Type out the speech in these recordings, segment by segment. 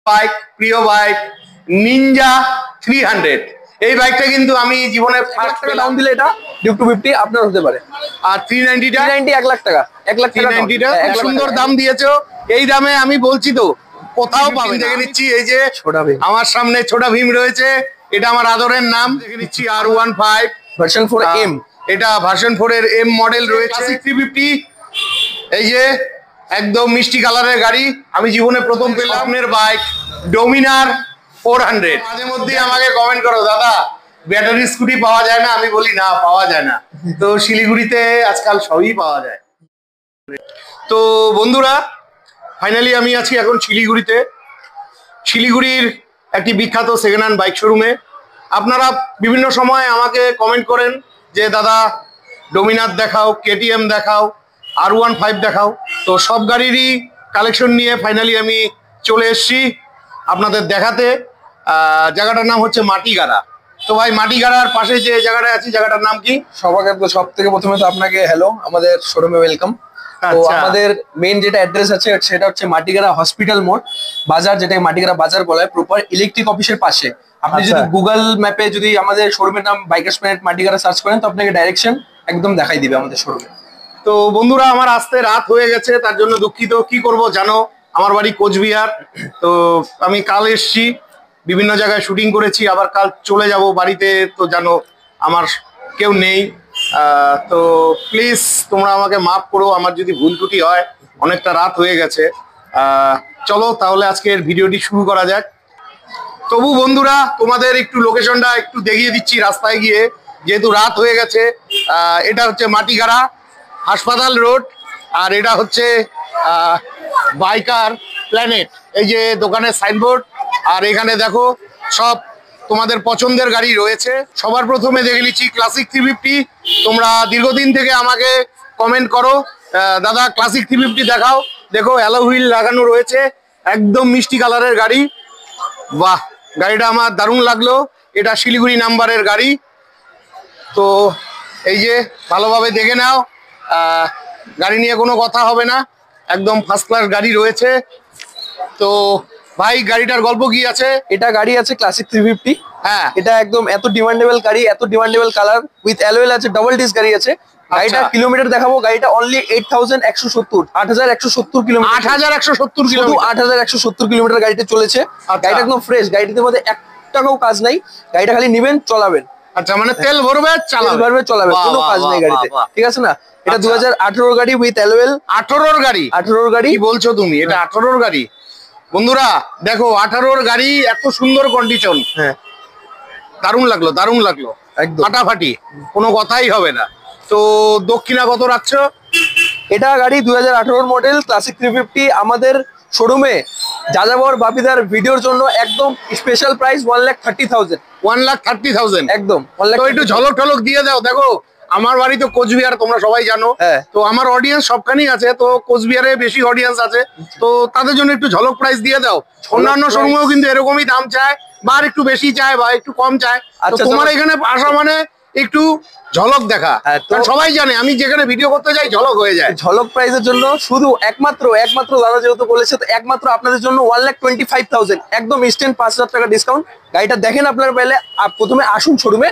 Bike, প্রিয় bike Ninja 300। এই বাইকটা কিন্তু আমি জীবনে ফার্স্ট টাকা দাম দিলে এটা ডিউক 250 আপনার হতে পারে। আর 390 টা 390 1 লাখ টাকা, 1 লাখ টাকা 390 টা সুন্দর দাম দিয়েছো। এই দামে আমি বলছি তো কোথাও পাবে না। দেখে নিচ্ছি এই যে ছোটা ভীম আমার সামনে ছোটা ভীম রয়েছে, এটা আমার আদরের নাম। দেখে নিচ্ছি R15 ভার্সন 4M, এটা ভার্সন 4 এর M মডেল রয়েছে। 350 এই যে একদম মিষ্টি কালারের গাড়ি, আমি জীবনে প্রথম পেলাম এর বাইক ডোমিনার 400। মাঝে মধ্যে আমাকে কমেন্ট করো দাদা ব্যাটারি স্কুটি পাওয়া যায় না, আমি বলি না পাওয়া যায় না। তো শিলিগুড়িতে আজকাল সবই পাওয়া যায়। তো বন্ধুরা ফাইনালি আমি আছি এখন শিলিগুড়িতে, শিলিগুড়ির একটি বিখ্যাত সেকেন্ড হ্যান্ড বাইক শোরুমে। আপনারা বিভিন্ন সময় আমাকে কমেন্ট করেন যে দাদা ডোমিনার দেখাও, কেটিএম দেখাও, R15 দেখাও। তো সব গাড়িরই কালেকশন নিয়ে ফাইনালি আমি চলে এসেছি আপনাদের দেখাতে। জায়গাটার নাম হচ্ছে মাটিগাড়া। তো ভাই মাটিগাড়ার পাশে যে জায়গাটা আছে জায়গাটার নাম কি? সব থেকে প্রথমে তো আপনাকে হ্যালো, আমাদের শোরুমে ওয়েলকাম। তো আমাদের মেইন যেটা অ্যাড্রেস আছে সেটা হচ্ছে মাটিগাড়া হসপিটাল মোড় বাজার, যেটা মাটিগাড়া বাজার বলা হয়, প্রপার ইলেকট্রিক অফিসের পাশে। আপনি যদি গুগল ম্যাপে যদি আমাদের শোরুমের নাম বাইকার্স প্ল্যানেট মাটিগাড়া সার্চ করেন তো আপনাকে ডাইরেকশন একদম দেখাই দিবে আমাদের শোরুমে। তো বন্ধুরা আমার আসতে রাত হয়ে গেছে, তার জন্য দুঃখিত। কি করব জানো, আমার বাড়ি কোচবিহার। তো আমি কাল এসছি, বিভিন্ন জায়গায় শুটিং করেছি, আবার কাল চলে যাব বাড়িতে। তো জানো আমার কেউ নেই। তো প্লিজ তোমরা আমাকে মাফ করো আমার যদি ভুল ত্রুটি হয়, অনেকটা রাত হয়ে গেছে। চলো তাহলে আজকের ভিডিওটি শুরু করা যাক। তবু বন্ধুরা তোমাদের একটু লোকেশনটা একটু দেখিয়ে দিচ্ছি রাস্তায় গিয়ে, যেহেতু রাত হয়ে গেছে। এটা হচ্ছে মাটিগাড়া হাসপাতাল রোড, আর এটা হচ্ছে বাইকার প্ল্যানেট, এই যে দোকানের সাইনবোর্ড। আর এখানে দেখো সব তোমাদের পছন্দের গাড়ি রয়েছে। সবার প্রথমে দেখে নিচ্ছি ক্লাসিক 350। তোমরা দীর্ঘদিন থেকে আমাকে কমেন্ট করো দাদা ক্লাসিক 350 দেখাও। দেখো অ্যালো হুইল লাগানো রয়েছে, একদম মিষ্টি কালারের গাড়ি। বাহ, গাড়িটা আমার দারুণ লাগলো। এটা শিলিগুড়ি নাম্বারের গাড়ি। তো এই যে ভালোভাবে দেখে নাও, গাড়ি নিয়ে কোনো কথা হবে না, একদম ফার্স্ট ক্লাস গাড়ি রয়েছে। তো ভাই গাড়িটার গল্প কি আছে? এটা গাড়ি আছে ক্লাসিক 350। হ্যাঁ, এটা একদম এত ডিমান্ডেবল গাড়ি, এত ডিমান্ডেবল কালার উইথ অ্যালয়েল আছে, ডাবল ডিস্ক গাড়ি আছে। গাড়িটা কিলোমিটার দেখাবো, গাড়িটা অনলি 8170 8170 কিলোমিটার 8170 শুধু 8170 কিলোমিটার গাড়িটা চলেছে। গাড়িটা একদম ফ্রেশ, গাড়িটার মধ্যে এক টাকাও কাজ নাই। গাড়িটা খালি নিবেন চালাবেন। আচ্ছা, মানে তেল ভরবে চালাবে, কোনো কাজ নেই গাড়িতে, ঠিক আছে না? এটা 2018 গাড়ি উইথ অ্যালয়েল। 18 গাড়ি? 18 গাড়ি কি বলছো তুমি? এটা 18 গাড়ি বন্ধুরা, দেখো 18 গাড়ি, এত সুন্দর কন্ডিশন। হ্যাঁ, দারুণ লাগলো, দারুণ লাগলো, একদম ফাটাফাটি, কোনো কথাই হবে না। তো দক্ষিণা কত রাখছো? এটা গাড়ি 2018 মডেল ক্লাসিক 350 আমাদের শোরুমে যাযাবর বাপিদার ভিডিওর জন্য একদম স্পেশাল প্রাইস 1,30,000। 1,30,000 একদম। তো একটু ঝলক ঠলক দিয়ে দাও। দেখো আমার বাড়ি তো কোচবিহার, তোমরা সবাই জানো। তো আমার অডিয়েন্স সবখানেই আছে, তো কোচবিহারে বেশি অডিয়েন্স আছে, তো তাদের জন্য একটু ঝলক প্রাইস দিয়ে দাও। অন্যান্য শোরুমেও কিন্তু এরকমই দাম চায়, বা একটু বেশি চায় বা একটু কম চায়। তোমার এখানে আসা মানে একটু ঝলক দেখা। সবাই জানে আমি যেখানে ভিডিও করতে যাই ঝলক হয়ে যায়। ঝলক প্রাইসের জন্য শুধু একমাত্র দাদা যেহেতু বলেছে, তো একমাত্র আপনাদের জন্য 1,25,000 একদম ইনস্ট্যান্ট 5,000 টাকা ডিসকাউন্ট। গাড়িটা দেখেন আপনারা পেলে, প্রথমে আসুন শোরুমে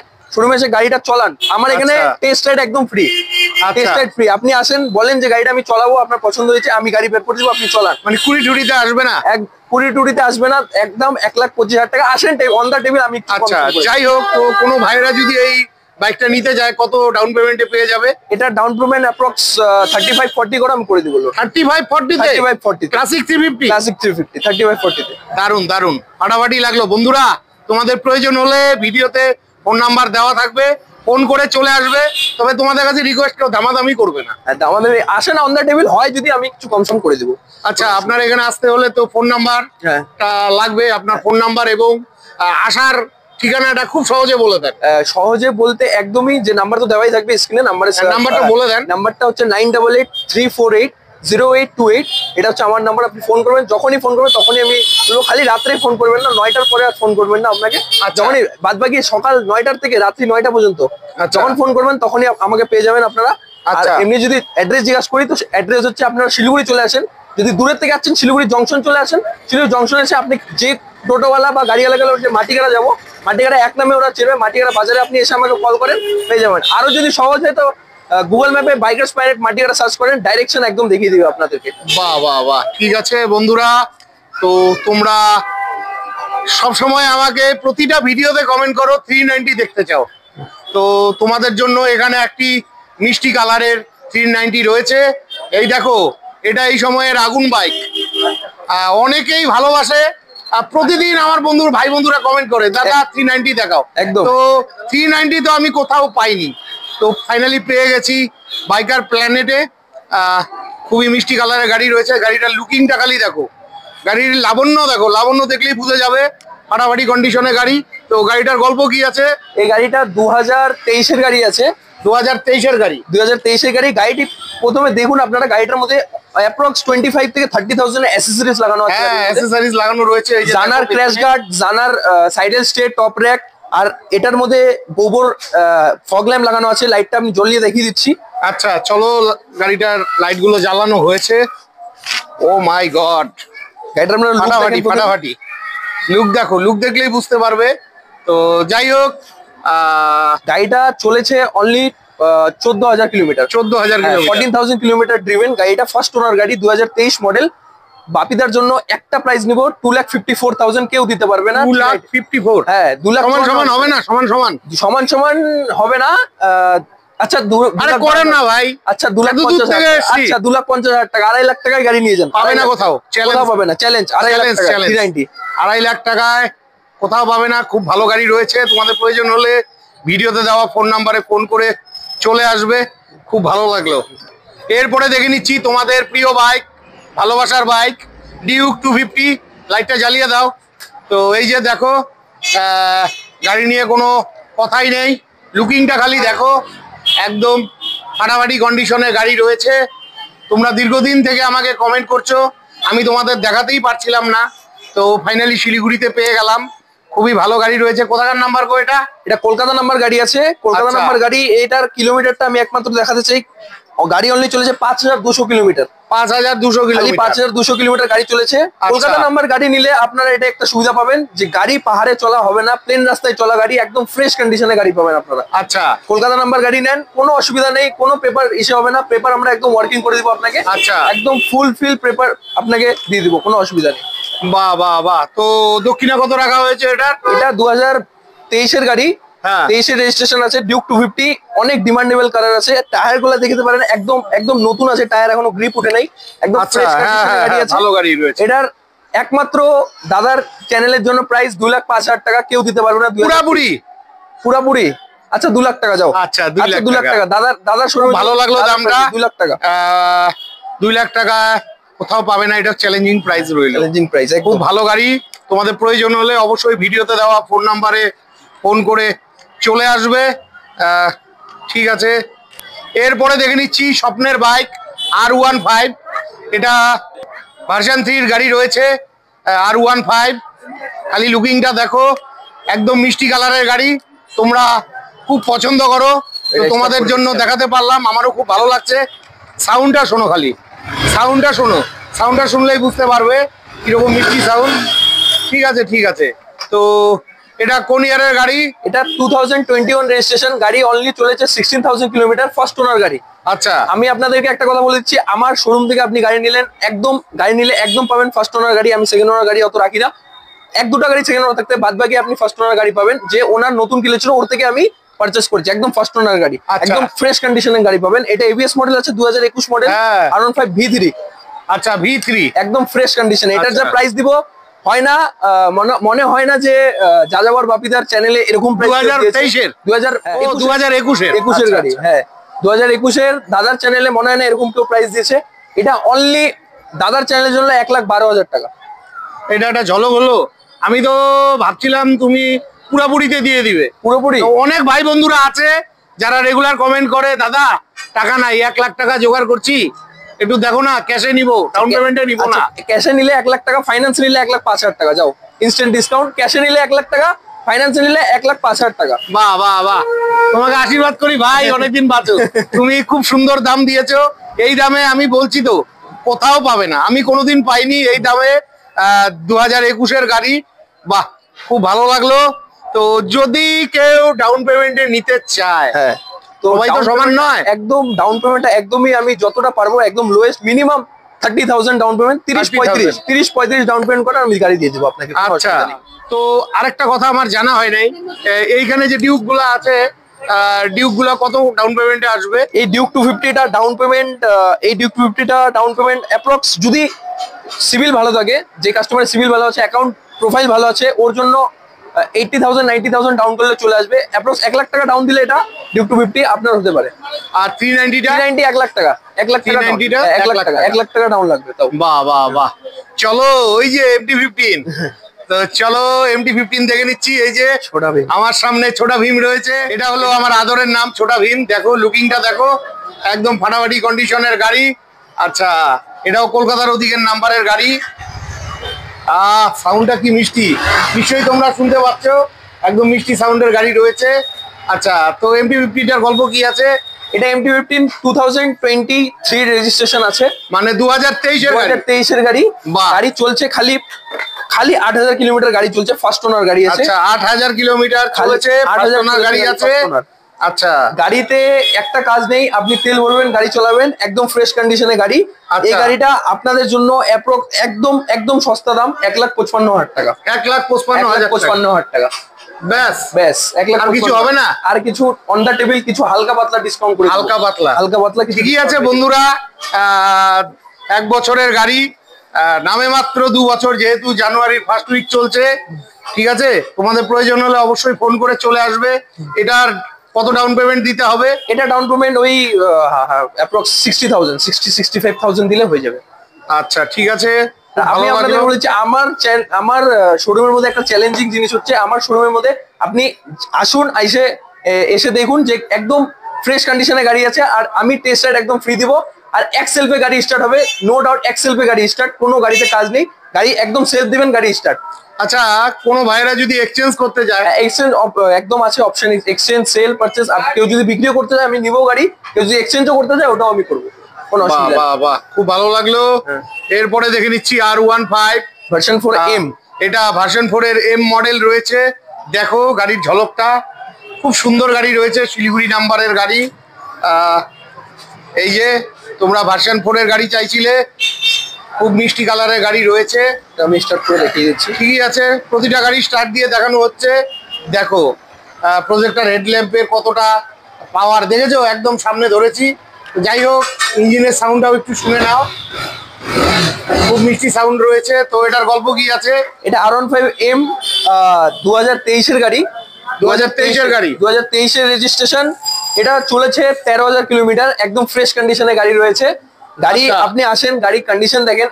এসে গাড়িটা চলান। আমার এখানে টেস্ট রাইড একদম ফ্রি, টেস্ট রাইড ফ্রি। আপনি আসেন, বলেন যে গাড়িটা আমি চালাবো, আপনার পছন্দ হয়েছে, আমি গাড়ি বের করে দিব, আপনি চলান। মানে কুড়ি টুড়িতে আসবে না? কুড়ি টুড়িতে আসবে না, একদম 1,25,000 টাকা। আসেন অন দা টেবিল, আমি আচ্ছা যাই হোক। তো কোনো ভাইরা যদি এই বাইকটা নিতে যায় কত ডাউন পেমেন্টে পেয়ে যাবে? এটা ডাউন পেমেন্ট অ্যাপ্রক্স 35-40 করে আমি করে দিব। 35-40 ক্লাসিক 350? ক্লাসিক 350 35-40 তে। দারুন দারুন, ফাটাফাটি লাগলো। বন্ধুরা তোমাদের প্রয়োজন হলে ভিডিওতে ফোন নাম্বার দেওয়া থাকবে, ফোন করে চলে আসবে। তবে তোমাদের কাছে রিকোয়েস্ট, কেউ দামাদামি করবে না। দামাদামি আসে না, অন দ্য টেবিল হয় যদি আমি কিছু কম করে দেবো। আচ্ছা, আপনার এখানে আসতে হলে তো ফোন নাম্বার লাগবে, আপনার ফোন নাম্বার এবং আসার ঠিকানাটা খুব সহজে বলে দেন। সহজে বলতে একদমই, যে নাম্বার তো দেওয়াই থাকবে স্ক্রিনে, নাম্বারটা বলে দেন। নাম্বারটা হচ্ছে 9883480828। এটা হচ্ছে আমার নাম্বার। আপনি ফোন করবেন, যখনই ফোন করবেন তখনই আমি খালি রাত্রে ফোন করবেন না, 9টার পরে আর ফোন করবেন না আপনাকে। যখনই বাদ বাকি সকাল 9টার থেকে রাত্রি 9টা পর্যন্ত যখন ফোন করবেন তখনই আমাকে পেয়ে যাবেন আপনারা। আর এমনি যদি অ্যাড্রেস জিজ্ঞাসা করি, তো অ্যাড্রেস হচ্ছে আপনারা শিলিগুড়ি চলে আসেন, যদি দূরের থেকে আসছেন শিলিগুড়ি জংশন চলে আসেন, শিলিগুড়ি জংশন এসে আপনি যে টোটোওয়ালা বা গাড়িওয়ালা গেলে মাটিগাড়া যাবো, মাটিগাড়া 1 নামে ওরা চেরবে, মাটিগাড়া বাজারে আপনি এসে আমাকে কল করেন, পেয়ে যাবেন। আরো যদি সহজ হয় তো গুগল ম্যাপে বাইকার্স পাইরেট মাটিগাড়া সার্চ করেন, ডাইরেকশন একদম দেখিয়ে দিবে আপনাদেরকে। বাহ বাহ বাহ, ঠিক আছে বন্ধুরা, তো তোমরা সব সময় আমাকে প্রতিটা ভিডিওতে কমেন্ট করো 390 দেখতে চাও, তো তোমাদের জন্য এখানে একটি মিষ্টি কালারের 390 রয়েছে। এই দেখো, এটা এই সময়ের আগুন বাইক, অনেকেই ভালোবাসে। প্রতিদিন আমার ভাই বন্ধুরা কমেন্ট করে দাদা 390 দেখাও, একদম। তো 390 তো আমি কোথাও পাইনি, তো ফাইনালি পেয়ে গেছি বাইকার প্ল্যানেটে। খুবই মিষ্টি কালারের গাড়ি রয়েছে, গাড়িটার লুকিংটা খালি দেখো, গাড়ির লাবণ্য দেখো, লাবণ্য দেখলেই বুঝে যাবে ফাটাফাটি কন্ডিশনের গাড়ি। তো গাড়িটার গল্প কি আছে? এই গাড়িটা 2023-এর গাড়ি আছে, 2023-এর গাড়ি, 2023-এর গাড়ি। গাড়িটি প্রথমে দেখুন আপনারা, গাড়িটার মধ্যে অ্যাপ্রক্স 25 থেকে 30,000 অ্যাসেসরিজ লাগানো আছে। হ্যাঁ, অ্যাসেসরিজ লাগানো রয়েছে, এই যে জানার ক্র্যাশ গার্ড, জানার সাইডের স্টে, টপ র‍্যাক, আর এটার মধ্যে গোবর ফগ ল্যাম্প লাগানো আছে। লাইটটা আমি জ্বলিয়ে দেখিয়ে দিচ্ছি। আচ্ছা চলো, গাড়িটার লাইট গুলো জ্বালানো হয়েছে। ও মাই গড, গাড়িটার আমরা ফাটাফাটি ফাটাফাটি লুক দেখো, লুক দেখলেই বুঝতে পারবে। তো যাই হোক, গাড়িটা চলেছে only 14,000 kilometre, 14,000 kilometre, 14,000 kilometre driven. গাড়িটা ফার্স্ট ওনার গাড়ি, 2023 মডেল। বাপিদার জন্য একটা প্রাইস নিব 2,54,000, কেউ দিতে পারবে না। 2,54,000, হ্যাঁ 2 লাখ সমান সমান হবে না? সমান সমান সমান সমান হবে না। আচ্ছা করেন না ভাই, আচ্ছা 2,50,000, আচ্ছা 2,50,000 টাকা, 2.5 লাখ টাকায় গাড়ি নিয়ে যান, পাবে না কোথাও, কোথাও পাবে না। চ্যালেঞ্জ 2.5 লাখ টাকা, 390, 2.5 লাখ টাকায় কোথাও পাবে না। খুব ভালো গাড়ি রয়েছে, তোমাদের প্রয়োজন হলে ভিডিওতে দেওয়া ফোন নাম্বারে ফোন করে চলে আসবে। খুব ভালো লাগলো। এরপরে দেখে নিচ্ছি তোমাদের প্রিয় বাইক, ভালোবাসার বাইক, ডিউক 250। লাইটটা জ্বালিয়ে দাও। তো এই যে দেখো, গাড়ি নিয়ে কোনো কথাই নেই, লুকিংটা খালি দেখো, একদম ফাটাফাটি কন্ডিশনে গাড়ি রয়েছে। তোমরা দীর্ঘদিন থেকে আমাকে কমেন্ট করছো, আমি তোমাদের দেখাতেই পারছিলাম না, তো ফাইনালি শিলিগুড়িতে পেয়ে গেলাম। খুবই ভালো গাড়ি রয়েছে। কোথাকার নাম্বার গো এটা? এটা কলকাতা নাম্বার গাড়ি আছে, কলকাতা নাম্বার গাড়ি। এটার কিলোমিটারটা আমি একমাত্র দেখাতে চাই, গাড়ি অনলি চলেছে 5,200 কিলোমিটার, 5,200 কিলোমিটার, 5,200 কিলোমিটার গাড়ি চলেছে। কলকাতা নাম্বার গাড়ি নিলে আপনারা এটা একটা সুবিধা পাবেন যে গাড়ি পাহাড়ে চলা হবে না, প্লেন রাস্তায় চলা গাড়ি, একদম ফ্রেশ কন্ডিশনে গাড়ি পাবেন আপনারা। আচ্ছা, কলকাতা নাম্বার গাড়ি নেন, কোনো অসুবিধা নেই, কোনো পেপার ইস্যু হবে না। পেপার আমরা একদম ওয়ার্কিং করে দিব আপনাকে। আচ্ছা, একদম ফুল ফিল পেপার আপনাকে দিয়ে দিব, কোনো অসুবিধা নেই। বাহ বাহ বাহ। তো দক্ষিণা কত রাখা হয়েছে এটার? এটা 2023-এর গাড়ি, 23-এর রেজিস্ট্রেশন আছে, ডিউক 250। অনেক ডিমান্ডেবল কালার আছে। টায়ার গুলো দেখতে পারেন, একদম একদম নতুন আছে, টায়ার এখনো গ্রিপ উঠে নাই, একদম ফ্রেশ কন্ডিশনে গাড়ি আছে, ভালো গাড়ি রয়েছে। এটার একমাত্র দাদার চ্যানেলের জন্য প্রাইস 2,05,000 টাকা, কেউ দিতে পারবে না। পুরাপুরি পুরাপুরি আচ্ছা 2 লাখ টাকা যাও। আচ্ছা 2 লাখ টাকা। দাদার শুরু ভালো লাগলো দামটা। 2 লাখ টাকা, 2 লাখ টাকা কোথাও পাবে না, এটা চ্যালেঞ্জিং প্রাইস রইল। চ্যালেঞ্জিং প্রাইস, খুব ভালো গাড়ি। তোমাদের প্রয়োজন হলে অবশ্যই ভিডিওতে দেওয়া ফোন নাম্বারে ফোন করে চলে আসবে। ঠিক আছে, এরপরে দেখে নিচ্ছি স্বপ্নের বাইক R15। এটা ভার্সন 3 গাড়ি রয়েছে, R15। খালি লুকিংটা দেখো, একদম মিষ্টি কালারের গাড়ি, তোমরা খুব পছন্দ করো, তো তোমাদের জন্য দেখাতে পারলাম, আমারও খুব ভালো লাগছে। সাউন্ডটা শোনো, খালি সাউন্ডটা শোনো, সাউন্ডটা শুনলেই বুঝতে পারবে কিরকম মিষ্টি সাউন্ড। ঠিক আছে ঠিক আছে। তো এটা কোন ইয়ারের গাড়ি? এটা 2021 রেজিস্ট্রেশন গাড়ি, অনলি চলেছে 16,000 কিলোমিটার, ফার্স্ট ওনার গাড়ি। আচ্ছা, আমি আপনাদেরকে একটা কথা বলে দিচ্ছি, আমার শোরুম থেকে আপনি গাড়ি নিলেন, গাড়ি নিলে একদম পাবেন ফার্স্ট ওনার গাড়ি। আমি সেকেন্ড ওনার গাড়ি অত রাখি না, 1-2টা গাড়ি সেকেন্ড ওনার থাকতে, বাদ বাকি আপনি ফার্স্ট ওনার গাড়ি পাবেন। যে ওনার নতুন কিনেছিল ওর থেকে আমি পারচেজ করছি, একদম ফার্স্ট ওনার গাড়ি, একদম ফ্রেশ কন্ডিশনের গাড়ি পাবেন। এটা এবিএস মডেল আছে, 2021 মডেল, R15 V3। আচ্ছা, V3 একদম ফ্রেশ কন্ডিশন। এটার যা প্রাইস দিব হয় না, মনে হয় না যে যাযাবর বাপিদার চ্যানেলে এরকম প্রাইস 2023-এর 2021-এর গাড়ি। হ্যাঁ 2021-এর দাদার চ্যানেলে মনে হয় না এরকম কেউ প্রাইস দিয়েছে। এটা অনলি দাদার চ্যানেলের জন্য 1,12,000 টাকা। এটা একটা ঝলক হলো। আমি তো ভাবছিলাম তুমি পুরাপুরিতে দিয়ে দিবে। পুরোপুরি অনেক ভাই বন্ধুরা আছে যারা রেগুলার কমেন্ট করে, দাদা টাকা নাই, 1 লাখ টাকা জোগাড় করছি, একটু দেখো না, ক্যাশে নিব, ডাউন পেমেন্টে নিব না। ক্যাশে নিলে 1 লাখ টাকা, ফাইন্যান্স নিলে 1,05,000 টাকা। যাও, ইনস্ট্যান্ট ডিসকাউন্ট। ক্যাশে নিলে 1 লাখ টাকা, ফাইন্যান্সে নিলে 1,05,000 টাকা। বাহ বাহ বাহ, তোমাকে আশীর্বাদ করি ভাই, অনেকদিন বাঁচো। তুমি খুব সুন্দর দাম দিয়েছো, এই দামে আমি বলছি তো কোথাও পাবে না, আমি কোনোদিন পাইনি এই দামে 2021-এর গাড়ি। বাহ, খুব ভালো লাগলো। তো যদি কেউ ডাউন পেমেন্টে নিতে চায়, হ্যাঁ, তো সবাই তো সমান নয়। একদম ডাউন পেমেন্টটা একদমই আমি যতটা পারবো একদম lowest minimum 30,000 down payment, 30-35 down payment করে আমি গাড়ি দিয়ে দেবো আপনাকে। আচ্ছা, তো আরেকটা কথা আমার জানা হয় নাই, এইখানে যে ডিউক গুলো আছে, ডিউক গুলো কত ডাউন পেমেন্টে আসবে? এই ডিউক 250টা ডাউন পেমেন্ট, এই ডিউক 250টা ডাউন পেমেন্ট অ্যাপ্রক্স, যদি সিভিল ভালো থাকে, যে কাস্টমারের সিভিল ভালো আছে, অ্যাকাউন্ট প্রোফাইল ভালো আছে, ওর জন্য 80,000-90,000 ডাউন করলে চলে আসবে। অ্যাপ্রক্স 1 লাখ টাকা ডাউন দিলে এটা ডিউক 250 আপনার হতে পারে। আর 390টা 1 লাখ টাকা, 1 লাখ টাকা, 390টা 1 লাখ টাকা ডাউন লাগবে তাও। বাহ বাহ বাহ, চলো ওই যে MT-15, তো চলো MT-15 দেখে নিচ্ছি। এই যে ছোটা ভীম আমার সামনে ছোটা ভীম রয়েছে, এটা হলো আমার আদরের নাম ছোটা ভীম। দেখো লুকিংটা দেখো, একদম ফাটাফাটি কন্ডিশনের গাড়ি। আচ্ছা, এটাও কলকাতার ওদিকের নাম্বারের গাড়ি। সাউন্ডটা কি মিষ্টি, নিশ্চয়ই তোমরা শুনতে পাচ্ছ, একদম মিষ্টি সাউন্ডের গাড়ি রয়েছে। আচ্ছা, তো MT-15টার গল্প কি আছে? এটা MT-15 2023 রেজিস্ট্রেশন আছে, মানে 2023-এর গাড়ি। বাহ। গাড়ি চলছে খালি 8,000 কিলোমিটার গাড়ি চলছে, ফার্স্ট ওনার গাড়ি আছে। আচ্ছা, 8,000 কিলোমিটার চলেছে, 8,000 ওনার গাড়ি আছে। আচ্ছা, গাড়িতে একটা কাজ নেই, আপনি তেল ভরবেন, গাড়ি চালাবেন, একদম ফ্রেশ কন্ডিশনে গাড়ি। এই গাড়িটা আপনাদের জন্য একদম সস্তা দাম, 1,55,000 টাকা। 1,55,000 টাকা ব্যাস ব্যাস। 1 লাখ, আর কিছু হবে না? আর কিছু অন দা টেবিল, কিছু হালকা পাতলা ডিসকাউন্ট করে, হালকা পাতলা কিছু ঠিকই আছে বন্ধুরা। 1 বছরের গাড়ি, নামে মাত্র 2 বছর, যেহেতু জানুয়ারির ফার্স্ট উইক চলছে। ঠিক আছে, তোমাদের প্রয়োজন হলে অবশ্যই ফোন করে চলে আসবে। এটার কত ডাউন পেমেন্ট দিতে হবে? এটা ডাউন পেমেন্ট ওই অ্যাপ্রক্স 60,000-65,000 দিলে হয়ে যাবে। আচ্ছা, ঠিক আছে। আমি আপনাদের বলেছি, আমার শোরুমের মধ্যে একটা চ্যালেঞ্জিং জিনিস হচ্ছে, আমার শোরুমের মধ্যে আপনি আসুন, এসে দেখুন যে একদম ফ্রেশ কন্ডিশনে গাড়ি আছে, আর আমি টেস্ট রাইড একদম ফ্রি দিব। আর এক সেলফে গাড়ি স্টার্ট হবে, নো ডাউট এক সেলফে গাড়ি স্টার্ট, কোনো গাড়িতে কাজ নেই, গাড়ি একদম সেলফ দিবেন, গাড়ি স্টার্ট। আচ্ছা, কোনো ভাইরা যদি এক্সচেঞ্জ করতে যায়? এক্সচেঞ্জ একদম আছে অপশন, এক্সচেঞ্জ, সেল, পারচেজ। আর কেউ যদি বিক্রিও করতে যায় আমি নিবো গাড়ি, কেউ যদি এক্সচেঞ্জও করতে যায় ওটাও আমি করবো, কোনো অসুবিধা নেই। বাহ বাহ, খুব ভালো লাগলো। এরপরে দেখে নিচ্ছি R15 ভার্সন 4M। এটা ভার্সন 4-এর M মডেল রয়েছে। দেখো গাড়ির ঝলকটা, খুব সুন্দর গাড়ি রয়েছে, শিলিগুড়ি নাম্বারের গাড়ি। এই যে তোমরা ভার্সন 4-এর গাড়ি চাইছিলে, খুব মিষ্টি কালারের গাড়ি রয়েছে। আমি স্টার্ট করে দেখিয়ে দিচ্ছি। ঠিকই আছে, প্রতিটা গাড়ি স্টার্ট দিয়ে দেখানো হচ্ছে। দেখো প্রজেক্টর হেডল্যাম্পের কতটা পাওয়ার দেখেছো, একদম সামনে ধরেছি। যাই হোক, ইঞ্জিনের সাউন্ডটাও একটু শুনে নাও, খুব মিষ্টি সাউন্ড রয়েছে। তো এটার গল্প কি আছে? এটা R15M 2023-এর গাড়ি, 2023-এর গাড়ি, 2023-এর রেজিস্ট্রেশন। এটা চলেছে 13,000 কিলোমিটার, একদম ফ্রেশ কন্ডিশনে গাড়ি রয়েছে। গাড়ি আপনি আসেন, গাড়ির কন্ডিশন দেখেন,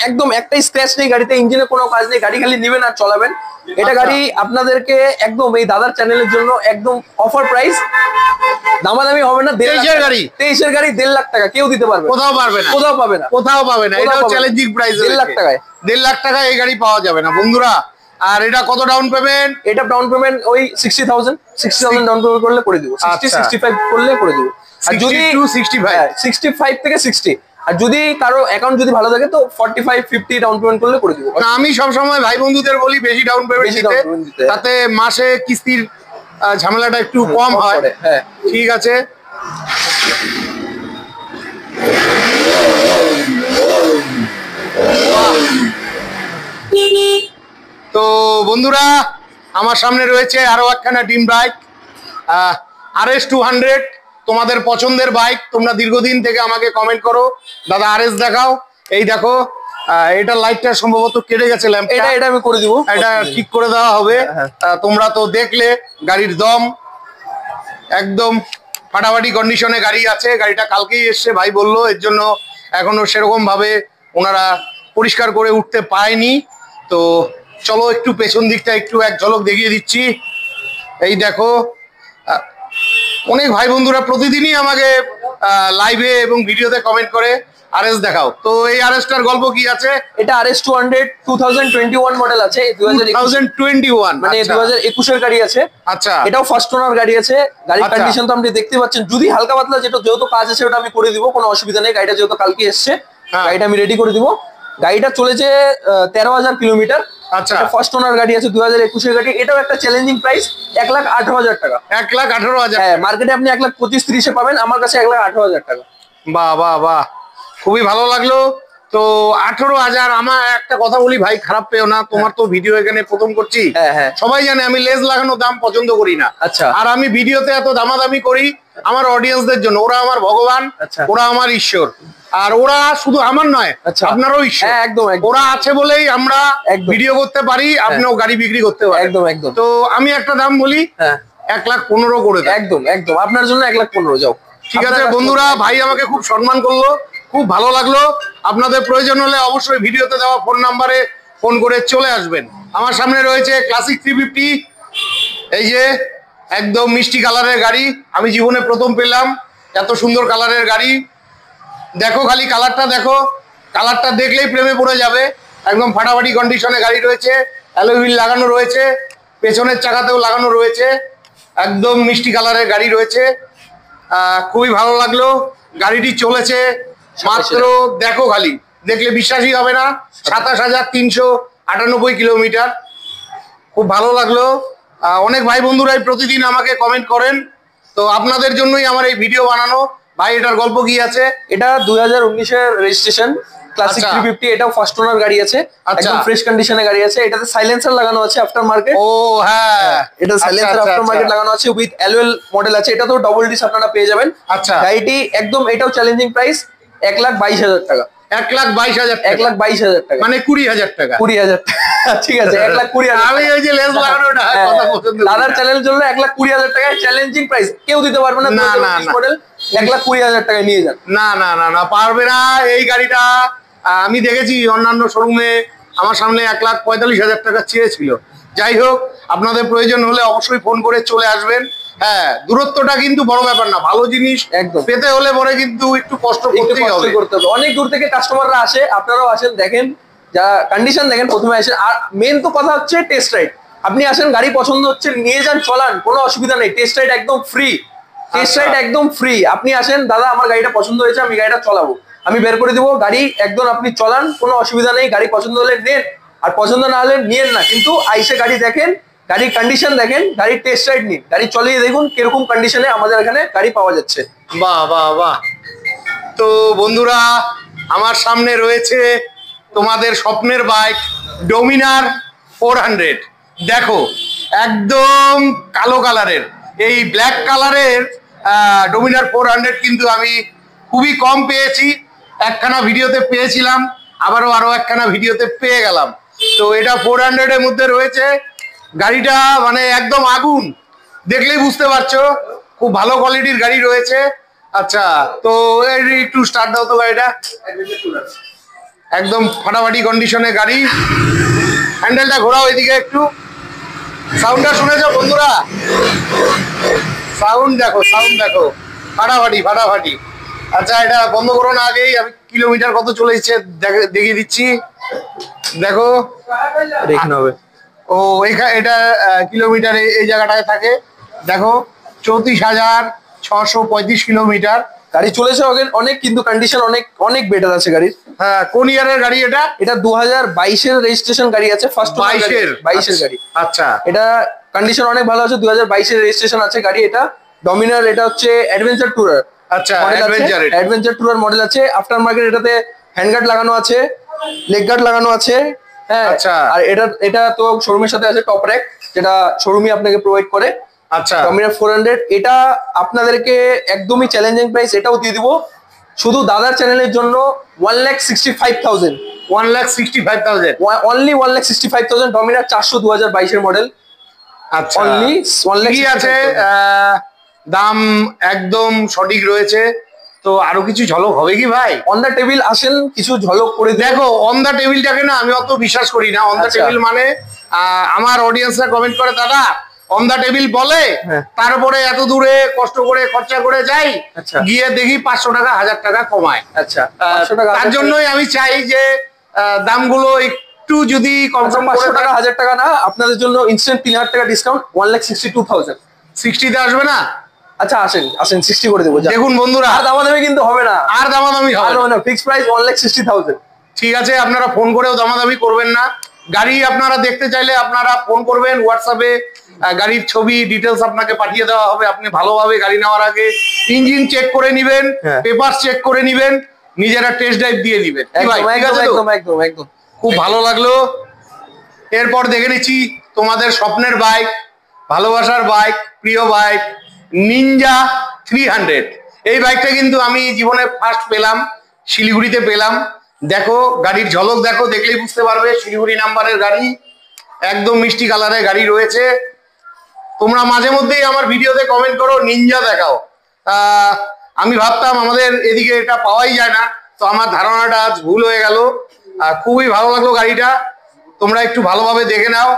একদম একটাই স্ক্র্যাচ নেই গাড়িতে, ইঞ্জিনে কোনো কাজ নেই, গাড়ি খালি নেবেন আর চালাবেন। এটা গাড়ি আপনাদেরকে একদম এই দাদার চ্যানেলের জন্য একদম অফার প্রাইস, দামাদামি হবে না। 23-এর গাড়ি, 23-এর গাড়ি 1.5 লাখ টাকা, কেউ দিতে পারবে, কোথাও পারবে না, কোথাও পাবে না। এটাও চ্যালেঞ্জিং প্রাইস, 1.5 লাখ টাকায়। 1.5 লাখ টাকায় এই গাড়ি পাওয়া যাবে না বন্ধুরা। আর এটা কত ডাউন পেমেন্ট? এটা ডাউন পেমেন্ট ওই 60,000 ডাউন পেমেন্ট করলে করে দিব, 60-65 করলে করে দিব। আর যদি 65 থেকে 60, আর যদি কারো অ্যাকাউন্ট যদি ভালো থাকে তো 45-50 ডাউন পেমেন্ট করলে করে দিব। আমি সবসময় ভাই বন্ধুদের বলি বেশি ডাউন পেমেন্ট দিতে, তাতে মাসে কিস্তির ঝামেলাটা একটু কম হয়। হ্যাঁ, ঠিক আছে। তো বন্ধুরা, আমার সামনে রয়েছে আরো একখানা ড্রিম বাইক, RS200। তোমাদের পছন্দের বাইক, তোমরা দীর্ঘদিন থেকে আমাকে কমেন্ট করো, দাদা RS দেখাও। এই দেখো, এটা লাইটটা সম্ভবত কেটে গেছে, ল্যাম্পটা, এটা আমি করে দিব, এটা ঠিক করে দেওয়া হবে। তোমরা তো দেখলে গাড়ির দম, একদম ফাটাফাটি কন্ডিশনে গাড়ি আছে। গাড়িটা কালকেই এসছে, ভাই বললো, এর জন্য এখনো সেরকম ভাবে ওনারা পরিষ্কার করে উঠতে পায়নি। তো চলো একটু পেছন দিকটা একটু এক ঝলক দেখিয়ে দিচ্ছি। এই দেখো, অনেক ভাই বন্ধুরা প্রতিদিনই আমাকে লাইভে এবং ভিডিওতে কমেন্ট করে RS দেখাও। তো এই RS-টার গল্প কি আছে? এটা RS200 2021 মডেল আছে, 2021 মানে 2021-এর গাড়ি আছে। আচ্ছা, এটাও ফার্স্ট ওনার গাড়ি আছে। গাড়ির কন্ডিশন তো আপনি দেখতে পাচ্ছেন, যদি হালকা পাতলা যেহেতু কাজ আছে ওটা আমি করে দিব, কোনো অসুবিধা নেই। গাড়িটা যেহেতু কালকে এসছে, হ্যাঁ। গাড়িটা আমি রেডি করে দিব। গাড়িটা চলেছে 13,000 কিলোমিটার। আচ্ছা। ফার্স্ট ওনার গাড়ি আছে, 2021-এর গাড়ি। এটাও একটা চ্যালেঞ্জিং প্রাইস, 1,18,000 টাকা। 1,18,000। হ্যাঁ, মার্কেটে আপনি 1,25,30-এ পাবেন, আমার কাছে 1,18,000 টাকা। বাহ বাহ বাহ, খুবই ভালো লাগলো। তো 18,000। আমার একটা কথা বলি ভাই, খারাপ পেও না, তোমার তো ভিডিও এখানে প্রথম করছি। হ্যাঁ হ্যাঁ, সবাই জানে আমি লেজ লাগানো দাম পছন্দ করি না। আচ্ছা। আর আমি ভিডিওতে এত দামাদামি করি আমার অডিয়েন্সদের জন্য। ওরা আমার ভগবান, আচ্ছা। ওরা আমার ঈশ্বর। আর ওরা শুধু আমার নয়, আচ্ছা। আপনারও ঈশ্বর। হ্যাঁ, একদম একদম। ওরা আছে বলেই আমরা একদম। ভিডিও করতে পারি, আপনিও গাড়ি বিক্রি করতে পারেন। একদম একদম। তো আমি একটা দাম বলি, হ্যাঁ, 1,15,000 করে দেন। একদম একদম, আপনার জন্য 1,15,000 যাও। ঠিক আছে বন্ধুরা, ভাই আমাকে খুব সম্মান করলো, খুব ভালো লাগলো। আপনাদের প্রয়োজন হলে অবশ্যই ভিডিওতে দেওয়া ফোন নাম্বারে ফোন করে চলে আসবেন। আমার সামনে রয়েছে ক্লাসিক 350। এই যে একদম মিষ্টি কালারের গাড়ি, আমি জীবনে প্রথম পেলাম এত সুন্দর কালারের গাড়ি। দেখো খালি কালারটা দেখো, কালারটা দেখলেই প্রেমে পড়ে যাবে। একদম ফাটাফাটি কন্ডিশনে গাড়ি রয়েছে, অ্যালয় হুইল লাগানো রয়েছে, পেছনের চাকাতেও লাগানো রয়েছে। একদম মিষ্টি কালারের গাড়ি রয়েছে, খুবই ভালো লাগলো। গাড়িটি চলেছে মাত্র, দেখো খালি দেখলে বিশ্বাসই হবে না, 27,398 কিলোমিটার। খুব ভালো লাগলো। অনেক ভাই বন্ধুরাই প্রতিদিন আমাকে কমেন্ট করেন, তো আপনাদের জন্যই আমার এই ভিডিও বানানো। ভাই এটার গল্প কি আছে? এটা 2019-এর রেজিস্ট্রেশন ক্লাসিক 350। এটাও ফার্স্ট ওনার গাড়ি আছে, একদম ফ্রেশ কন্ডিশনে গাড়ি আছে। এটাতে সাইলেন্সার লাগানো আছে আফটার মার্কেট। ও হ্যাঁ, এটা সাইলেন্সার আফটার মার্কেট লাগানো আছে, উইথ অ্যালুয়েল মডেল আছে। এটা তো ডবল ডিস আপনারা পেয়ে যাবেন। আচ্ছা। গাড়িটি একদম, এটাও চ্যালেঞ্জিং প্রাইস, 1,22,000 টাকা। 1,22,000 টাকা, 1,22,000 টাকা, মানে 20,000 টাকা। 20,000 টাকা, ঠিক আছে, 1,20,000। আমি ওই যে লেন্স লাগানোটা কথা পছন্দ করি না। দাদার চ্যানেলের জন্য 1,20,000 টাকায় চ্যালেঞ্জিং প্রাইস, কেউ দিতে পারবে না। না, না, না। মডেল 1,20,000 টাকায় নিয়ে যান। না না না না, পারবে না। এই গাড়িটা আমি দেখেছি অন্যান্য শোরুমে, আমার সামনে 1,45,000 টাকা চেয়েছিল। যাই হোক, আপনাদের প্রয়োজন হলে অবশ্যই ফোন করে চলে আসবেন। হ্যাঁ, দূরত্বটা কিন্তু বড় ব্যাপার না, ভালো জিনিস একদম পেতে হলে পরে কিন্তু একটু কষ্ট করতেই হবে। অনেক দূর থেকে কাস্টমাররা আসে, আপনারাও আসেন, দেখেন যা কন্ডিশন, দেখেন প্রথমে আসেন। আর মেন তো কথা হচ্ছে টেস্ট রাইড। আপনি আসেন, গাড়ি পছন্দ হচ্ছে নিয়ে যান, চলান, কোনো অসুবিধা নেই। টেস্ট রাইড একদম ফ্রি, টেস্ট রাইড একদম ফ্রি। আপনি আসেন, দাদা আমার গাড়িটা পছন্দ হয়েছে, আমি গাড়িটা চালাবো, আমি বের করে দিব গাড়ি, একদম আপনি চলান, কোনো অসুবিধা নেই। গাড়ি পছন্দ হলে নেন, আর পছন্দ না হলে নিয়েন না। কিন্তু আইসে গাড়ি দেখেন, গাড়ির কন্ডিশন দেখেন, গাড়ির টেস্ট রাইড নিন, গাড়ি চলিয়ে দেখুন কিরকম কন্ডিশনে আমাদের এখানে গাড়ি পাওয়া যাচ্ছে। বাহ বাহ বাহ। তো বন্ধুরা, আমার সামনে রয়েছে তোমাদের স্বপ্নের বাইক ডোমিনার 400। দেখো একদম কালো কালারের, এই ব্ল্যাক কালারের ডোমিনার 400 কিন্তু আমি খুবই কম পেয়েছি। একখানা ভিডিওতে পেয়েছিলাম, আরো একখানা ভিডিওতে পেয়ে গেলাম। তো এটা 400-এর মধ্যে রয়েছে। গাড়িটা মানে একদম আগুন, দেখলেই বুঝতে পারছো খুব ভালো কোয়ালিটির গাড়ি রয়েছে। আচ্ছা, তো একটু স্টার্ট দাও তো গাড়িটা। একদম ফাটাফাটি কন্ডিশনে গাড়ি। হ্যান্ডেলটা ঘোরাও এদিকে একটু, সাউন্ডটা শুনেছো বন্ধুরা? সাউন্ড দেখো, সাউন্ড দেখো, ফাটাফাটি ফাটাফাটি। আচ্ছা, এটা বন্ধ করো না, আগেই আমি কিলোমিটার কত চলেছে দেখিয়ে দিচ্ছি। দেখো, দেখতে হবে। ও এটা কিলোমিটার এই জায়গাটায় থাকে। দেখো 34,635 কিলোমিটার গাড়ি চলেছে অনেক, কিন্তু কন্ডিশন অনেক অনেক বেটার আছে গাড়ির। হ্যাঁ, কোন ইয়ারের গাড়ি এটা? এটা 2022-এর রেজিস্ট্রেশন গাড়ি আছে, ফার্স্ট 22-এর গাড়ি। আচ্ছা, এটা কন্ডিশন অনেক ভালো আছে, 2022-এর রেজিস্ট্রেশন আছে গাড়ি। এটা ডমিনার, এটা হচ্ছে অ্যাডভেঞ্চার টুরার। আচ্ছা, অ্যাডভেঞ্চার টুরার মডেল আছে। আফটার মার্কেট এটাতে হ্যান্ড গার্ড লাগানো আছে, লেগ গার্ড লাগানো আছে। হ্যাঁ, আচ্ছা। আর এটা তো শোরুমের সাথে আছে টপ র্যাক, যেটা শোরুমই আপনাকে প্রোভাইড করে। আচ্ছা, ডমিনার 400 এটা আপনাদেরকে একদমই চ্যালেঞ্জিং প্রাইস, এটাও দিয়ে দিব শুধু দাদার চ্যানেলের জন্য 1,65,000। 1,65,000 অনলি 1,65,000 ডমিনার 400 2022-এর মডেল। আচ্ছা, অনলি 1,65,000 আছে। দাম একদম সঠিক রয়েছে। তো আরো কিছু ঝলক হবে কি ভাই? অন দা টেবিল আসেন, কিছু ঝলক করে দেখো। অন দা টেবিলটাকে না আমি অত বিশ্বাস করি না। অন দা টেবিল মানে আমার অডিয়েন্সরা কমেন্ট করে, দাদা অন দা টেবিল বলে, তারপরে এত দূরে কষ্ট করে খরচা করে যাই, গিয়ে দেখি 500 টাকা 1000 টাকা কমায়। আচ্ছা, তার জন্যই আমি চাই যে দামগুলো একটু যদি কম কম 500 টাকা 1000 টাকা না, আপনাদের জন্য ইনস্ট্যান্ট 3,000 টাকা ডিসকাউন্ট, 1,62,000। 60-তে আসবে না? আচ্ছা আসেন আসেন 60 করে দেবো। দেখুন বন্ধুরা, আর দামাদামি কিন্তু হবে না, আর দামাদামি হবে না, ফিক্সড প্রাইস 1,60,000। ঠিক আছে, আপনারা ফোন করেও দামাদামি করবেন না। গাড়ি আপনারা দেখতে চাইলে আপনারা ফোন করবেন, হোয়াটসঅ্যাপে গাড়ির ছবি ডিটেলস আপনাকে পাঠিয়ে দেওয়া হবে। আপনি ভালোভাবে গাড়ি নেওয়ার আগে ইঞ্জিন চেক করে নিবেন, পেপার চেক করে নিবেন, নিজেরা টেস্ট ড্রাইভ দিয়ে দিবেন। একদম একদম একদম। খুব ভালো লাগলো। এরপর দেখে নিচ্ছি তোমাদের স্বপ্নের বাইক, ভালোবাসার বাইক, প্রিয় বাইক, নিনজা 300। এই বাইকটা কিন্তু আমি জীবনে ফার্স্ট পেলাম, শিলিগুড়িতে পেলাম। দেখো গাড়ির ঝলক দেখো, দেখলেই বুঝতে পারবে শিলিগুড়ি নাম্বারের গাড়ি, একদম মিষ্টি কালারের গাড়ি রয়েছে। তোমরা মাঝে মধ্যেই আমার ভিডিওতে কমেন্ট করো নিনজা দেখাও, আমি ভাবতাম আমাদের এদিকে এটা পাওয়াই যায় না, তো আমার ধারণাটা আজ ভুল হয়ে গেল। খুবই ভালো লাগলো গাড়িটা, তোমরা একটু ভালোভাবে দেখে নাও।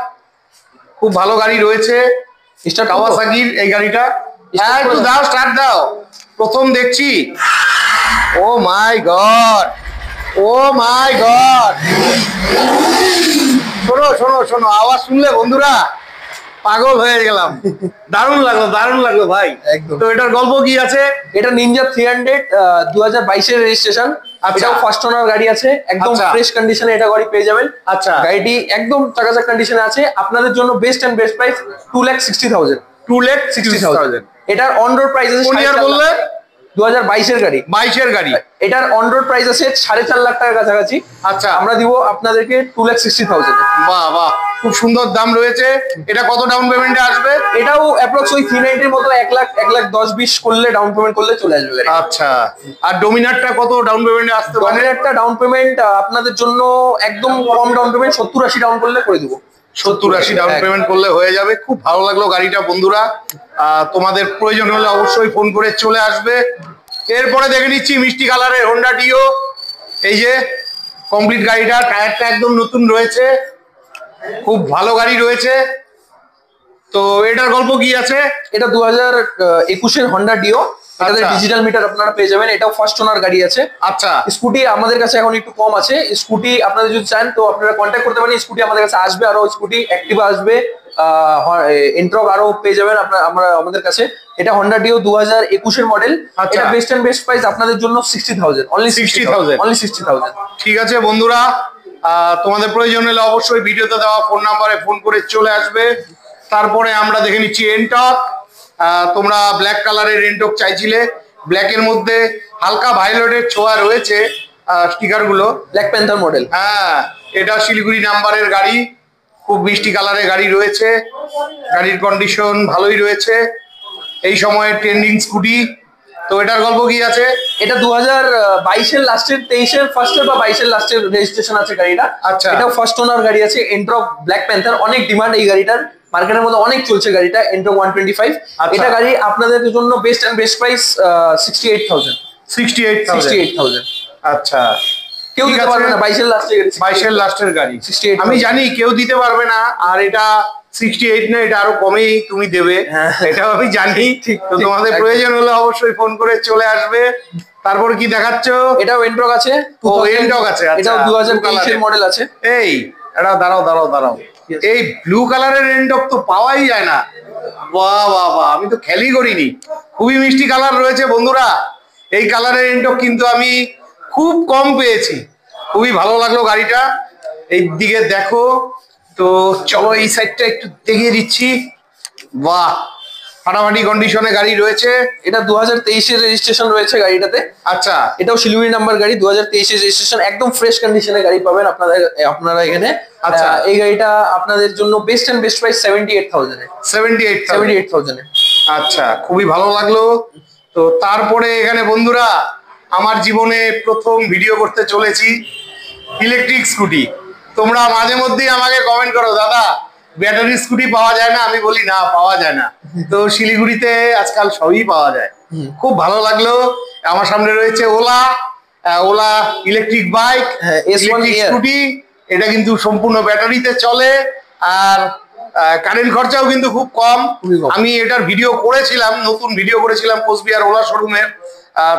খুব ভালো গাড়ি রয়েছে কাওয়াসাকির এই গাড়িটা। হ্যাঁ একটু দাও, স্টার্ট দাও। প্রথম দেখছি। ও মাই গড, ও মাই গড, শোনো শোনো শোনো, আওয়াজ শুনলে বন্ধুরা পাগল হয়ে গেলাম। দারুণ লাগলো, দারুণ লাগলো ভাই। একদম। তো এটার গল্প কি আছে? এটা নিনজা 300 2022 এর রেজিস্ট্রেশন। এটাও ফার্স্ট ওনার গাড়ি আছে, একদম ফ্রেশ কন্ডিশনে এটা গাড়ি পেয়ে যাবেন। আচ্ছা, গাড়িটি একদম চাকাচাক কন্ডিশনে আছে। আপনাদের জন্য বেস্ট এন্ড বেস্ট প্রাইস 2,60,000। 2,60,000। এটার অন রোড প্রাইস আছে, কোন ইয়ার বললে? 2022 এর গাড়ি। 22 এর গাড়ি। এটার অন রোড প্রাইস আছে 4.5 লাখ টাকার কাছাকাছি। আচ্ছা, আমরা দিব আপনাদেরকে 2,60,000। বাহ বাহ, খুব সুন্দর দাম রয়েছে। এটা কত ডাউন পেমেন্টে আসবে? এটাও অ্যাপ্রক্স ওই 390 এর মতো 1 লাখ 10-20 করলে ডাউন পেমেন্ট করলে চলে আসবে। আচ্ছা, আর ডোমিনারটা কত ডাউন পেমেন্টে আসতে পারে? ডোমিনারটা ডাউন পেমেন্ট আপনাদের জন্য একদম কম ডাউন পেমেন্ট 70-80 ডাউন করলে করে দেবো। 70-80 ডাউন পেমেন্ট করলে হয়ে যাবে। খুব ভালো লাগলো গাড়িটা বন্ধুরা, তোমাদের প্রয়োজন হলে অবশ্যই ফোন করে চলে আসবে। এরপরে দেখে নিচ্ছি মিষ্টি কালারের হোন্ডা ডিও। এই যে কমপ্লিট গাড়িটা, টায়ারটা একদম নতুন রয়েছে, খুব ভালো গাড়ি রয়েছে। তো এটার গল্প কি আছে? এটা 2021 এর হোন্ডা ডিও। এটাতে ডিজিটাল মিটার আপনারা পেয়ে যাবেন। এটাও ফার্স্ট ওনার গাড়ি আছে। আচ্ছা, স্কুটি আমাদের কাছে এখন একটু কম আছে। স্কুটি আপনারা যদি চান তো আপনারা কন্ট্যাক্ট করতে পারেন। স্কুটি আমাদের কাছে আসবে, আরো স্কুটি অ্যাক্টিভা আসবে, এন্ট্রক আরো পেয়ে যাবেন আমরা আমাদের কাছে। এটা হোন্ডা ডিও 2021 এর মডেল। এটা বেস্ট এন্ড বেস্ট প্রাইস আপনাদের জন্য 60,000, অনলি 60,000, অনলি 60,000। ঠিক আছে বন্ধুরা, তোমাদের প্রয়োজন হলে অবশ্যই ভিডিওতে দেওয়া ফোন নাম্বারে ফোন করে চলে আসবে। তারপরে আমরা দেখে নিচ্ছি এনটক। তোমরা ব্ল্যাক কালারের এনটক চাইছিলে, ব্ল্যাকের মধ্যে হালকা ভায়োলেটের ছোঁয়া রয়েছে স্টিকার গুলো, ব্ল্যাক প্যান্থার মডেল। হ্যাঁ, এটা শিলিগুড়ি নাম্বারের গাড়ি, খুব মিষ্টি কালারের গাড়ি রয়েছে। গাড়ির কন্ডিশন ভালোই রয়েছে, এই সময় ট্রেন্ডিং স্কুটি। তো এটার গল্প কি আছে? এটা 2022 এর লাস্টের, 23 এর ফার্স্টের বা 22 এর লাস্টের রেজিস্ট্রেশন আছে গাড়িটা। আচ্ছা, এটাও ফার্স্ট ওনার গাড়ি আছে। এন্ট্রক ব্ল্যাক প্যান্থার, অনেক ডিমান্ড এই গাড়িটার, মার্কেটের মধ্যে অনেক চলছে গাড়িটা। এন্ট্রক 125। এটা গাড়ি আপনাদের জন্য বেস্ট এন্ড বেস্ট প্রাইস 68,000। 68,000। আচ্ছা, কেউ দিতে পারবে না। 22 এর লাস্টের গাড়ি, 22 এর লাস্টের গাড়ি। 68 আমি জানি কেউ দিতে পারবে না, আর এটা 68 না, এটা আরো কমেই তুমি দেবে, এটাও আমি জানি। তো তোমাদের প্রয়োজন হলে অবশ্যই ফোন করে চলে আসবে। তারপর কি দেখাচ্ছ? এটাও এন্ট্রক আছে। ও এনটক আছে, এটাও 2023 এর মডেল আছে। এই এটা দাঁড়াও দাঁড়াও দাঁড়াও, এই ব্লু কালারের এনটক তো পাওয়াই যায় না। বাহ বাহ বাহ, আমি তো খেয়ালই করিনি। খুবই মিষ্টি কালার রয়েছে বন্ধুরা, এই কালারের এনটক কিন্তু আমি খুব কম পেয়েছি। খুবই ভালো লাগলো গাড়িটা। এই দিকে দেখো তো, চলো এই সাইডটা একটু দেখিয়ে দিচ্ছি। বাহ, ফাটাফাটি কন্ডিশনে গাড়ি রয়েছে। এটা 2023 এর রেজিস্ট্রেশন রয়েছে গাড়িটাতে। আচ্ছা, এটাও শিলিগুড়ি নাম্বার গাড়ি, 2023 এর রেজিস্ট্রেশন, একদম ফ্রেশ কন্ডিশনে গাড়ি পাবেন আপনারা এখানে। আচ্ছা, এই গাড়িটা আপনাদের জন্য বেস্ট এন্ড বেস্ট প্রাইস 78,000 এ। 78,000 এ। আচ্ছা, খুবই ভালো লাগলো। তো তারপরে এখানে বন্ধুরা আমার জীবনে প্রথম ভিডিও করতে চলেছি ইলেকট্রিক স্কুটি। তোমরা মাঝে মধ্যেই আমাকে কমেন্ট করো, দাদা ব্যাটারি স্কুটি পাওয়া যায় না? আমি বলি না, পাওয়া যায় না। তো শিলিগুড়িতে আজকাল সবই পাওয়া যায়। খুব ভালো লাগলো। আমার সামনে রয়েছে OLA electric bike, electric scooty. এটা কিন্তু সম্পূর্ণ ব্যাটারিতে চলে, আর কারেন্ট খরচাও কিন্তু খুব কম। আমি এটার ভিডিও করেছিলাম, নতুন ভিডিও করেছিলাম কোচবিহার ওলা শোরুমের।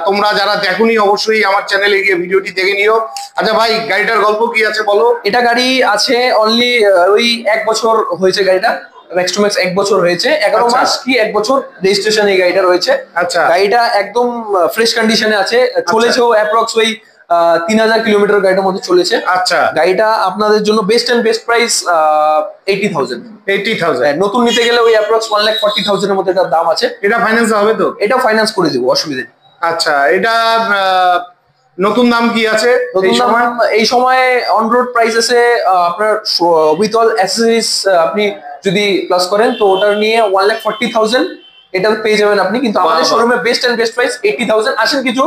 তোমরা যারা দেখোনি অবশ্যই আমার চ্যানেলে গিয়ে ভিডিওটি দেখে নিও। আচ্ছা ভাই, গাড়িটার গল্প কি আছে বলো? এটা গাড়ি আছে অনলি ওই 1 বছর হয়েছে গাড়িটা। ম্যাক্স টু ম্যাক্স 1 বছর হয়েছে, 11 মাস কি 1 বছর রেজিস্ট্রেশন এই গাড়িটা রয়েছে। আচ্ছা, গাড়িটা একদম ফ্রেশ কন্ডিশনে আছে, চলেছেও অ্যাপ্রক্স ওই 3000 কিলোমিটার গাড়িটার মধ্যে চলেছে। আচ্ছা, গাড়িটা আপনাদের জন্য বেস্ট এন্ড বেস্ট প্রাইস 80,000। নতুন নিতে গেলে ওই অ্যাপ্রক্স 1,40,000 এর মধ্যে এটার দাম আছে। এটা ফাইন্যান্স হবে তো? এটা ফাইন্যান্স করে দেবো, অসুবিধা নেই। আচ্ছা, এটা নতুন দাম কি আছে এই সময়? অন রোড প্রাইস আছে আপনার উইথ অল অ্যাক্সেসরিজ আপনি যদি প্লাস করেন তো ওটা নিয়ে 1,40,000 এটা পেয়ে যাবেন আপনি। কিন্তু আমাদের শোরুমে বেস্ট এন্ড বেস্ট প্রাইস 80,000। আসেন কিছু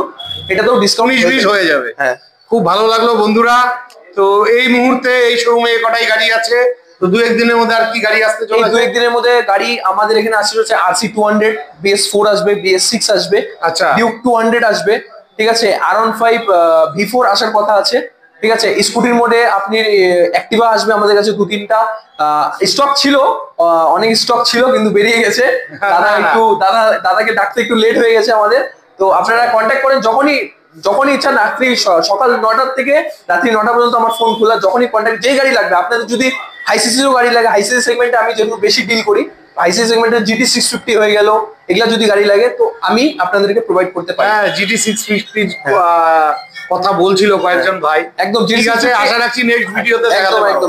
এটাতেও ডিসকাউন্ট হয়ে যাবে। হ্যাঁ, খুব ভালো লাগলো বন্ধুরা। তো এই মুহূর্তে এই শোরুমে কটাই গাড়ি আছে? তো 2-1 দিনের মধ্যে আর কি গাড়ি আসতে চলেছে? 2-1 দিনের মধ্যে গাড়ি আমাদের এখানে আসছে হচ্ছে RC 200, BS4 আসবে, BS6 আসবে, আচ্ছা, ডিউক 200 আসবে, ঠিক আছে, R15 V4 আসার কথা আছে, ঠিক আছে। স্কুটির মোডে আপনি অ্যাক্টিভা আসবে আমাদের কাছে 2-3টা স্টক ছিল, অনেক স্টক ছিল কিন্তু বেরিয়ে গেছে। দাদাকে ডাকতে একটু লেট হয়ে গেছে আমাদের। তো আপনারা কন্ট্যাক্ট করেন যখনই ইচ্ছা, রাত্রি সকাল 9টার থেকে রাত্রি 9টা পর্যন্ত আমার ফোন খোলা। যখনই কন্ট্যাক্ট, যেই গাড়ি লাগবে আপনাদের, যদি হাইসিসিরও গাড়ি লাগে, হাইসিসি সেগমেন্টে আমি যেহেতু বেশি ডিল করি, হাইসিসি সেগমেন্টের GT 650 হয়ে গেল, এগুলা যদি গাড়ি লাগে তো আমি আপনাদেরকে প্রোভাইড করতে পারি। হ্যাঁ, GT 650 কথা বলছিল কয়েকজন ভাই। একদম ঠিক আছে, আশা রাখছি নেক্সট ভিডিওতে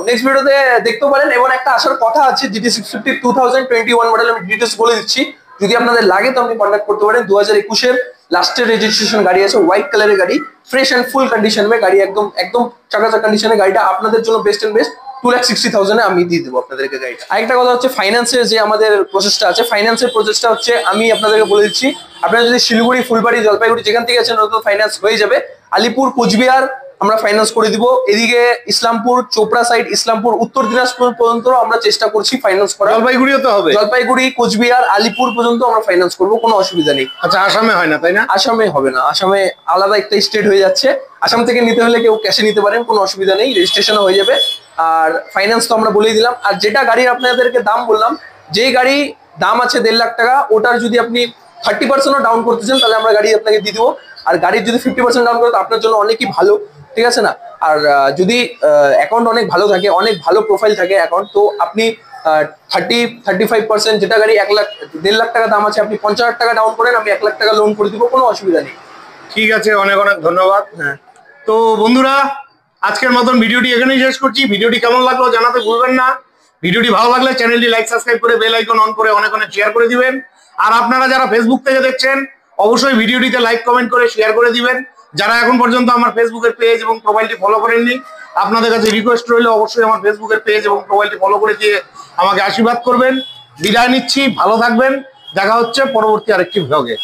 নেক্সট ভিডিওতে দেখতে পারেন। এবং একটা আসার কথা আছে GT 650 2021 মডেল, আমি ডিটেইলস বলে দিচ্ছি। যদি আপনাদের লাগে তো আপনি কন্ট্যাক্ট করতে পারেন। 2021 এর লাস্টের রেজিস্ট্রেশন গাড়ি আছে, হোয়াইট কালারের গাড়ি, ফ্রেশ এন্ড ফুল কন্ডিশন में গাড়ি, একদম চাকাচাক কন্ডিশনে গাড়িটা আপনাদের জন্য বেস্ট এন্ড বেস্ট 2,60,000 এ আমি দিয়ে দেবো আপনাদেরকে গাড়িটা। আরেকটা কথা হচ্ছে ফাইন্যান্সের যে আমাদের প্রসেসটা আছে, ফাইন্যান্সের প্রসেসটা হচ্ছে আমি আপনাদেরকে বলে দিচ্ছি। আপনারা যদি শিলিগুড়ি, ফুলবাড়ি, জলপাইগুড়ি যেখান থেকে আছেন নতুন ফাইন্যান্স হয়ে যাবে। আলিপুর, কোচবিহার আমরা ফাইন্যান্স করে দিব। এদিকে ইসলামপুর, চোপড়া সাইড, ইসলামপুর, উত্তর দিনাজপুর পর্যন্ত আমরা চেষ্টা করছি ফাইন্যান্স করার। জলপাইগুড়িও তো হবে? জলপাইগুড়ি, কোচবিহার, আলিপুর পর্যন্ত আমরা ফাইন্যান্স করবো, কোনো অসুবিধা নেই। আচ্ছা, আসামে হয় না তাই না? আসামে হবে না, আসামে আলাদা একটা স্টেট হয়ে যাচ্ছে। আসাম থেকে নিতে হলে কেউ ক্যাশে নিতে পারেন, কোনো অসুবিধা নেই, রেজিস্ট্রেশনও হয়ে যাবে। আর ফাইন্যান্স তো আমরা বলেই দিলাম। আর যেটা গাড়ির আপনাদেরকে দাম বললাম, যে গাড়ি দাম আছে 1.5 লাখ টাকা, ওটার যদি আপনি 30%ও ডাউন করতে চান তাহলে আমরা গাড়ি আপনাকে দিয়ে দেবো। আর গাড়ির যদি 50% ডাউন করে তো আপনার জন্য অনেকই ভালো, ঠিক আছে না? আর যদি অ্যাকাউন্ট অনেক ভালো থাকে, অনেক ভালো প্রোফাইল থাকে অ্যাকাউন্ট, তো আপনি 30-35% যেটা গাড়ি 1.5 লাখ টাকা দাম আছে, আপনি 50,000 টাকা ডাউন করেন, আমি 1 লাখ টাকা লোন করে দিব, কোনো অসুবিধা নেই। ঠিক আছে, অনেক অনেক ধন্যবাদ। হ্যাঁ, তো বন্ধুরা, আজকের মতন ভিডিওটি এখানেই শেষ করছি। ভিডিওটি কেমন লাগলো জানাতে ভুলবেন না। ভিডিওটি ভালো লাগলে চ্যানেলটি লাইক, সাবস্ক্রাইব করে বেল আইকন অন করে অনেক অনেক শেয়ার করে দিবেন। আর আপনারা যারা ফেসবুক থেকে দেখছেন অবশ্যই ভিডিওটিতে লাইক, কমেন্ট করে শেয়ার করে দিবেন। যারা এখন পর্যন্ত আমার ফেসবুকের পেজ এবং প্রোফাইলটি ফলো করেননি, আপনাদের কাছে রিকোয়েস্ট রইল অবশ্যই আমার ফেসবুকের পেজ এবং প্রোফাইলটি ফলো করে দিয়ে আমাকে আশীর্বাদ করবেন। বিদায় নিচ্ছি, ভালো থাকবেন, দেখা হচ্ছে পরবর্তী আরেকটি ভ্লগে।